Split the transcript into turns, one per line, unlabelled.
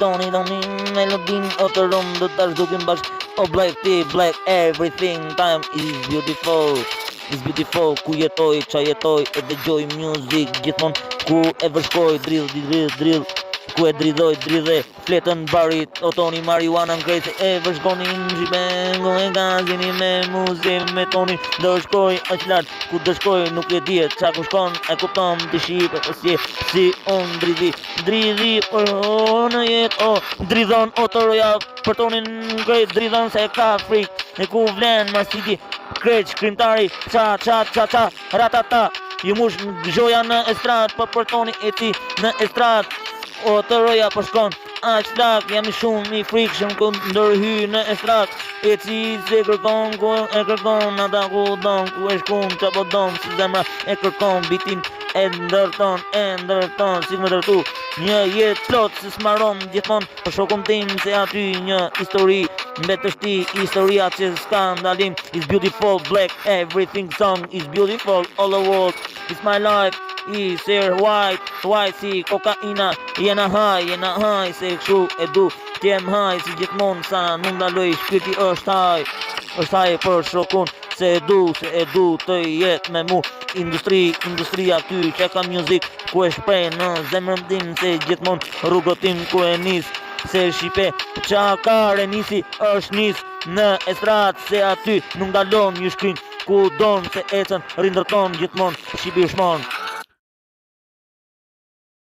Toni melodin o të rëndë tash dukim bashk. Oh black tea, black everything, time is beautiful. Is beautiful, ku jetoj, qa jetoj, e dëgjoj music gjithmon, ku e vërshkoj, drill, ku e dridhe, fletën barit, o Toni marijuana në krejtë, e vërshkonin zhipengu e gazini me muzim me Toni, dërshkoj aq lart, ku dërshkoj nuk e djet, qa ku shkon, e kupton të shipe, si on dridhi, në jet, dridhon, o të roja, për Tonin në krejtë, dridhon se ka frik, e ku vlen masiti, krejt shkrimtari, qa, ratata, ju mush në gjoja në estrat, për Toni e ti në estrat, o të roja për shkon, aq lak, jam i shumë i frikshëm, ku ndërhy në estrat, e ci se kërkon, ku e kërkon, ata ku don, ku e shkun, qa po don, si zemra e kërkon, bitin e ndërton, si më dërtu, një jetë plot, se smaron gjithmon, për shokun tim, se aty një histori, mbetështi, historia që s'ka ndalim, is beautiful, black, everything song, is beautiful, all the world, it's my life, is here white si kokaina, jena high, se këshu e du, t'jem high, si gjithmon, sa nuk ndaloj, shpirti është high për shokun, se e du të jet me mu, industria ty që ka music, ku e shprej në zemrën tim, se gjithmon rrugotim ku e nis, se shipe qa ka renisi, është nis në estrat, se aty nuk ndalon ju shkrin, ku don se ecën, rindërton gjithmon, shqipi ushmon.